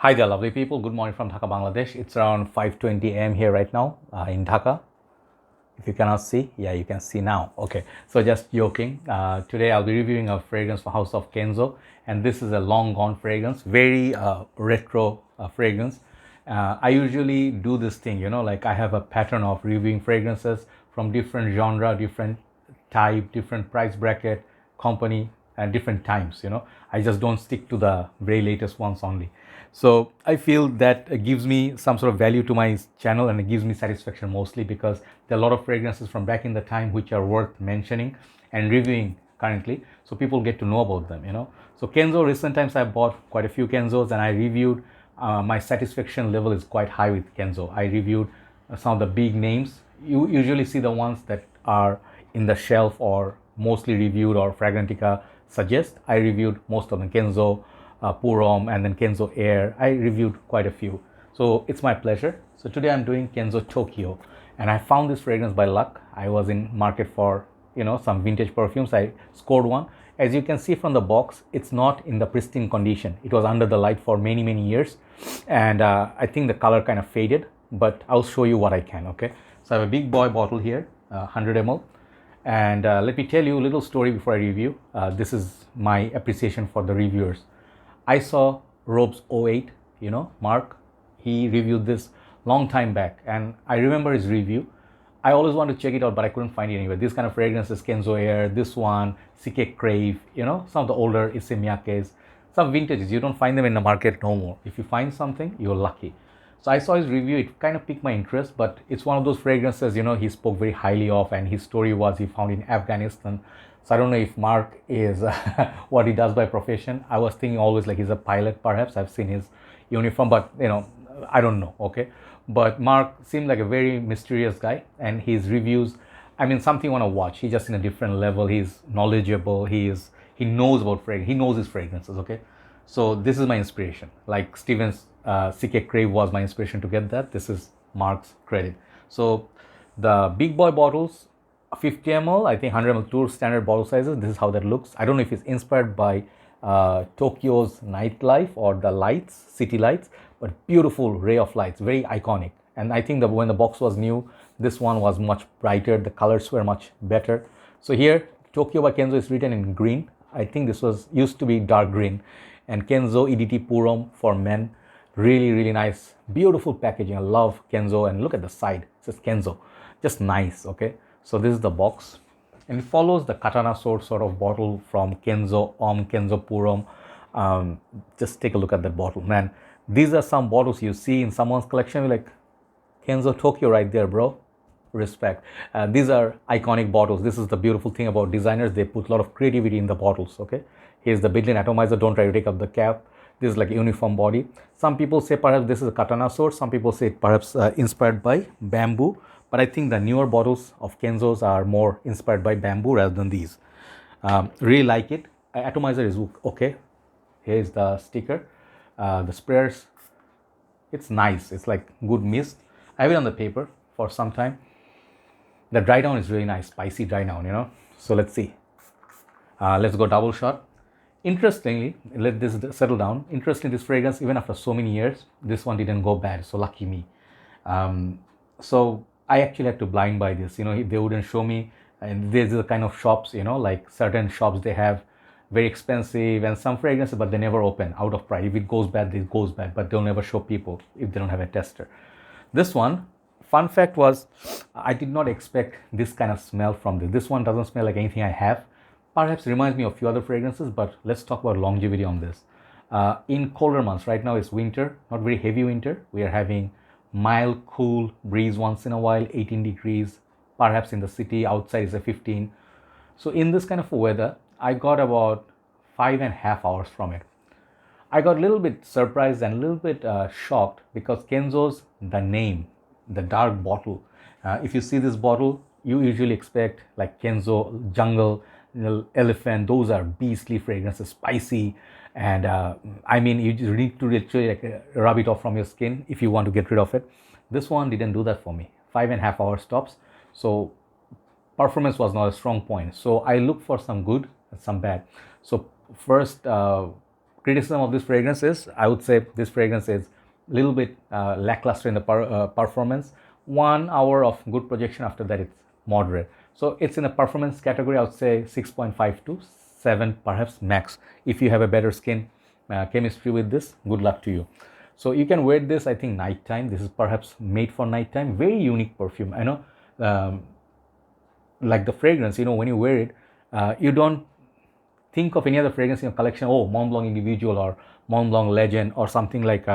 Hi there, lovely people. Good morning from Dhaka, Bangladesh. It's around 5:20 a.m. here right now in Dhaka. If you cannot see, yeah, you can see now. Okay, so just joking. Today I'll be reviewing a fragrance for House of Kenzo, and this is a long gone fragrance, very retro fragrance. I usually do this thing, like I have a pattern of reviewing fragrances from different genre, different type, different price bracket, company, and different times. I just don't stick to the very latest ones only. So I feel that gives me some sort of value to my channel, and it gives me satisfaction mostly because there are a lot of fragrances from back in the time which are worth mentioning and reviewing currently, so people get to know about them. So Kenzo, recent times I bought quite a few Kenzos and I reviewed. My satisfaction level is quite high with Kenzo. I reviewed some of the big names. You usually see the ones that are in the shelf or mostly reviewed or Fragrantica suggest. I reviewed most of them, Kenzo, Purom, and then Kenzo Air. I reviewed quite a few. So it's my pleasure. So today I'm doing Kenzo Tokyo, and I found this fragrance by luck. I was in market for some vintage perfumes. I scored one. As you can see from the box, it's not in the pristine condition. It was under the light for many years, and I think the color kind of faded, but I'll show you what I can. Okay, so I have a big boy bottle here, 100 ml. And let me tell you a little story before I review. This is my appreciation for the reviewers. I saw Robes '08, Mark. He reviewed this long time back, and I remember his review. I always wanted to check it out, but I couldn't find it anywhere. This kind of fragrances, Kenzo Air, this one, CK Crave, some of the older Issey Miyake's, some vintages. You don't find them in the market no more. If you find something, you're lucky. So I saw his review. It kind of piqued my interest, but it's one of those fragrances, he spoke very highly of, and his story was he found in Afghanistan. So I don't know if Mark is what he does by profession. I was thinking always like he's a pilot, perhaps. I've seen his uniform, but I don't know. Okay, but Mark seemed like a very mysterious guy, and his reviews, I mean, something you want to watch. He's just in a different level. He's knowledgeable. He knows about fragrance. He knows his fragrances. Okay, so this is my inspiration. Like Steven's CK Crave was my inspiration to get that. This is Mark's credit. So the big boy bottles, 50 ml, I think 100 ml, two standard bottle sizes. This is how that looks. I don't know if it's inspired by Tokyo's nightlife or the lights, city lights, but beautiful ray of lights, very iconic. And I think that when the box was new, this one was much brighter. The colors were much better. So here, Tokyo by Kenzo is written in green. I think this was used to be dark green. And Kenzo EDT Purom for men. Really nice, beautiful packaging. I love Kenzo, and look at the side. It says Kenzo, just nice. Okay, so this is the box, and it follows the katana sword sort of bottle from Kenzo Kenzo Purom. Just take a look at that bottle, man. These are some bottles you see in someone's collection. You're like, Kenzo Tokyo right there, bro. Respect. These are iconic bottles. This is the beautiful thing about designers. They put a lot of creativity in the bottles. Okay, here's the Bidlin atomizer. Don't try to take up the cap. This is like a uniform body. Some people say perhaps this is a katana sword. Some people say perhaps inspired by bamboo. But I think the newer bottles of Kenzos are more inspired by bamboo rather than these. Really like it. Atomizer is okay. Here is the sticker. The sprayers, it's nice. It's like good mist. I have it on the paper for some time. The dry down is really nice. Spicy dry down, So let's see. Let's go double shot. Interestingly, let this settle down. Interestingly, this fragrance, even after so many years, this one didn't go bad. So lucky me. So I actually had to blind buy this. They wouldn't show me. And these are the kind of shops, like certain shops, they have very expensive and some fragrances, but they never open out of price. If it goes bad, it goes bad, but they'll never show people if they don't have a tester. This one, fun fact was, I did not expect this kind of smell from this. This one doesn't smell like anything I have. Perhaps reminds me of a few other fragrances, but let's talk about longevity on this. In colder months, right now it's winter, not very heavy winter. We are having mild, cool breeze once in a while, 18 degrees, perhaps in the city, outside is a 15. So in this kind of weather, I got about 5.5 hours from it. I got a little bit surprised and a little bit shocked because Kenzo's, the name, the dark bottle. If you see this bottle, you usually expect like Kenzo, jungle, elephant. Those are beastly fragrances, spicy, and I mean, you just need to literally like rub it off from your skin if you want to get rid of it. This one didn't do that for me. 5.5 hours tops. So performance was not a strong point. So I look for some good and some bad. So first criticism of this fragrance is, I would say this fragrance is a little bit lackluster in the performance. 1 hour of good projection, after that it's moderate. So it's in the performance category. I would say 6.5 to 7 perhaps max. If you have a better skin chemistry with this, good luck to you. So you can wear this, I think, nighttime. This is perhaps made for nighttime. Very unique perfume. I know, like the fragrance, when you wear it, you don't think of any other fragrance in your collection. Oh, Mont Blanc Individual or Mont Blanc Legend or something like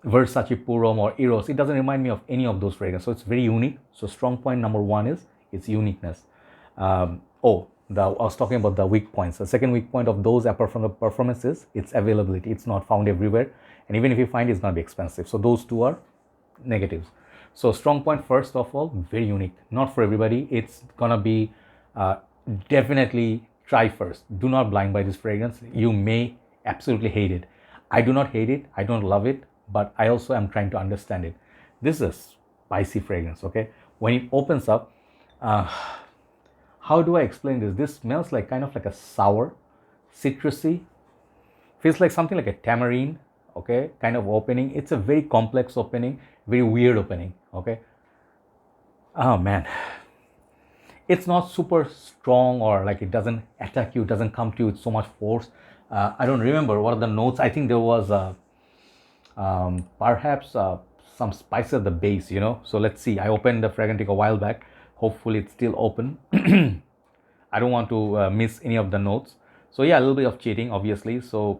Versace Purom or Eros. It doesn't remind me of any of those fragrances. So it's very unique. So strong point number 1 is its uniqueness. I was talking about the weak points. The second weak point of those, apart from the performance, is its availability. It's not found everywhere, and even if you find it, it's going to be expensive. So those two are negatives. So strong point, first of all, very unique. Not for everybody. It's going to be definitely try first. Do not blind buy this fragrance. You may absolutely hate it. I do not hate it. I don't love it, but I also am trying to understand it. This is a spicy fragrance, okay? When it opens up, how do I explain this? This smells like kind of like a sour, citrusy, feels like something like a tamarind, okay, kind of opening. It's a very complex opening, very weird opening, okay? Oh man, it's not super strong, or like it doesn't attack you, it doesn't come to you with so much force. I don't remember what are the notes. I think there was perhaps some spice at the base, So let's see. I opened the Fragrantica a while back. Hopefully it's still open. I don't want to miss any of the notes. So yeah, a little bit of cheating, obviously. So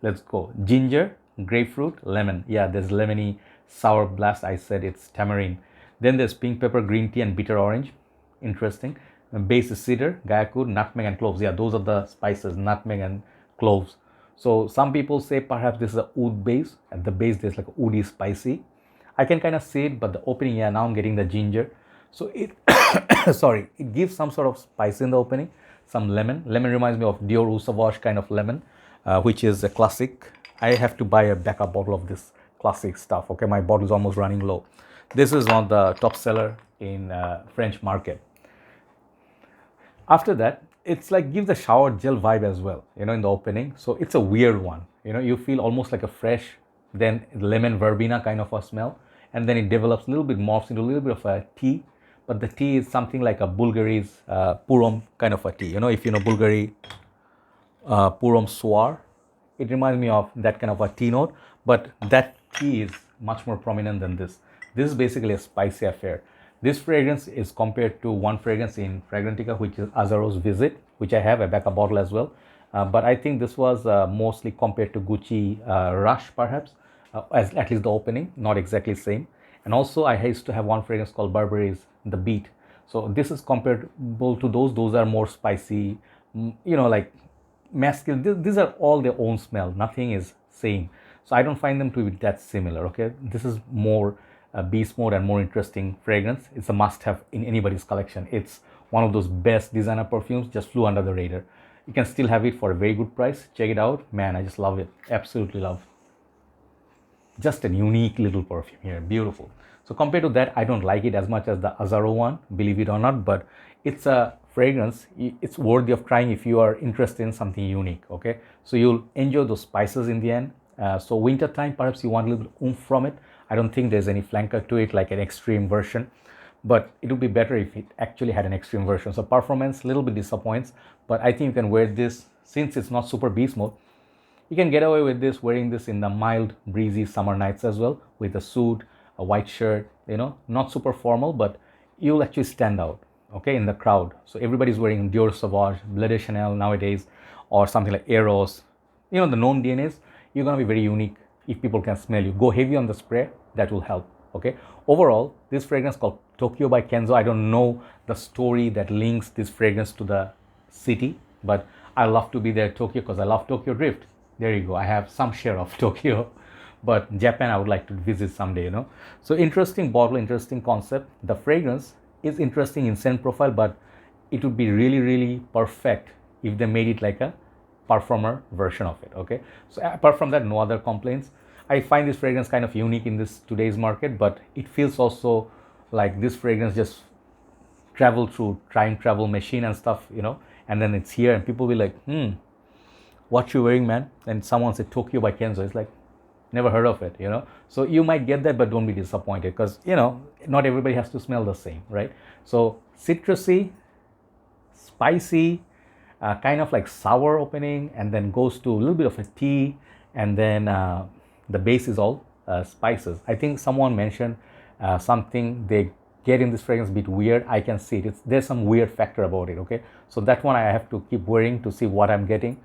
let's go. Ginger, grapefruit, lemon. Yeah, there's lemony sour blast. I said it's tamarind. Then there's pink pepper, green tea, and bitter orange. Interesting. Base is cedar, guaiac, nutmeg, and cloves. Yeah, those are the spices, nutmeg and cloves. So some people say perhaps this is a oud base. At the base there's like a woody spicy. I can kind of see it, but the opening, yeah, now I'm getting the ginger. So it sorry, it gives some sort of spice in the opening. Some lemon. Lemon reminds me of Dior Eau Sauvage kind of lemon, which is a classic. I have to buy a backup bottle of this classic stuff. Okay, my bottle is almost running low. This is one of the top seller in French market. After that, it's like gives a shower gel vibe as well, in the opening. So it's a weird one. You feel almost like a fresh, then lemon verbena kind of a smell, and then it develops a little bit, morphs into a little bit of a tea. But the tea is something like a Bulgari's Purom kind of a tea. If you know Bulgari Purom Soir, it reminds me of that kind of a tea note. But that tea is much more prominent than this. This is basically a spicy affair. This fragrance is compared to one fragrance in Fragrantica, which is Azaro's Visit, which I have a backup bottle as well. But I think this was mostly compared to Gucci Rush, perhaps, as at least the opening, not exactly same. And also I used to have one fragrance called Burberry's The Beat. So this is comparable to those. Those are more spicy, like masculine. These are all their own smell. Nothing is same. So I don't find them to be that similar, okay? This is more beast mode and more interesting fragrance. It's a must-have in anybody's collection. It's one of those best designer perfumes, just flew under the radar. You can still have it for a very good price. Check it out. Man, I just love it. Absolutely love. Just a unique little perfume here. Beautiful. So compared to that, I don't like it as much as the Azaro one, believe it or not, but it's a fragrance. It's worthy of trying if you are interested in something unique, okay? So you'll enjoy those spices in the end. So winter time, perhaps you want a little bit oomph from it. I don't think there's any flanker to it, like an extreme version, but it would be better if it actually had an extreme version. So performance, a little bit disappoints, but I think you can wear this, since it's not super beast mode, you can get away with this, wearing this in the mild, breezy summer nights as well, with a suit, a white shirt, not super formal, but you'll actually stand out, okay, in the crowd. So everybody's wearing Dior Sauvage, Bleu de Chanel nowadays, or something like Eros. The known DNAs, you're going to be very unique if people can smell you. Go heavy on the spray, that will help, okay? Overall, this fragrance called Tokyo by Kenzo, I don't know the story that links this fragrance to the city, but I love to be there Tokyo because I love Tokyo Drift. There you go. I have some share of Tokyo, but Japan I would like to visit someday, So interesting bottle, interesting concept. The fragrance is interesting in scent profile, but it would be really, really perfect if they made it like a perfumer version of it, okay? So apart from that, no other complaints. I find this fragrance kind of unique in this today's market, but it feels also like this fragrance just traveled through time travel machine and stuff, and then it's here and people will be like, what you wearing, man? And someone said Tokyo by Kenzo. It's like, never heard of it, you know. So you might get that, but don't be disappointed, because you know, not everybody has to smell the same, right? So citrusy, spicy, kind of like sour opening, and then goes to a little bit of a tea, and then the base is all spices. I think someone mentioned something they get in this fragrance a bit weird. I can see it. There's some weird factor about it, okay? So that one I have to keep wearing to see what I'm getting.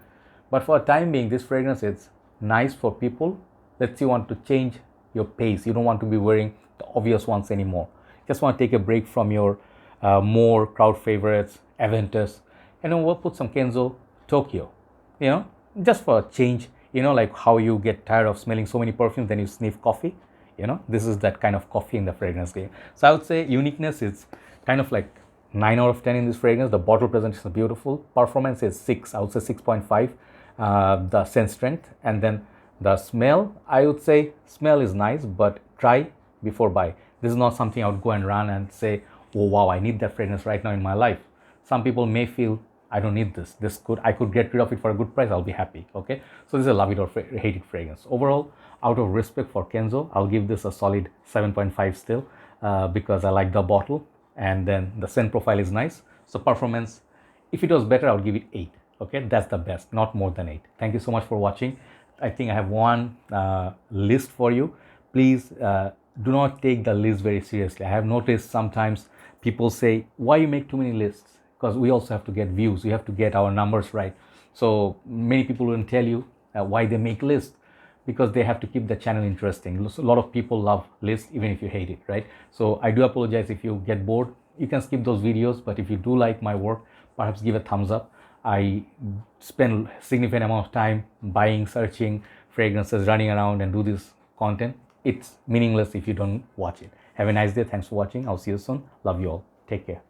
But for the time being, this fragrance is nice for people. Let's say you want to change your pace. You don't want to be wearing the obvious ones anymore. Just want to take a break from your more crowd favorites, Aventus, and then we'll put some Kenzo Tokyo, you know, just for a change. You know, like how you get tired of smelling so many perfumes, then you sniff coffee. You know, this is that kind of coffee in the fragrance game. So I would say uniqueness is kind of like 9 out of 10 in this fragrance. The bottle presentation is beautiful. Performance is 6. I would say 6.5. The scent strength, and then the smell, I would say smell is nice, but try before buy. This is not something I would go and run and say, oh wow, I need that fragrance right now in my life. Some people may feel, I don't need this. I could get rid of it for a good price. I'll be happy. Okay. So this is a love it or hate it fragrance. Overall, out of respect for Kenzo, I'll give this a solid 7.5 still, because I like the bottle, and then the scent profile is nice. So performance, if it was better, I would give it 8. Okay. That's the best, not more than 8. Thank you so much for watching. I think I have one list for you. Please do not take the list very seriously. I have noticed sometimes people say, why you make too many lists? Because we also have to get views. We have to get our numbers right. So many people will tell you why they make lists, because they have to keep the channel interesting. A lot of people love lists, even if you hate it, right? So I do apologize if you get bored. You can skip those videos, but if you do like my work, perhaps give a thumbs up. I spend significant amount of time buying, searching fragrances, running around and do this content. It's meaningless if you don't watch it. Have a nice day. Thanks for watching. I'll see you soon. Love you all. Take care.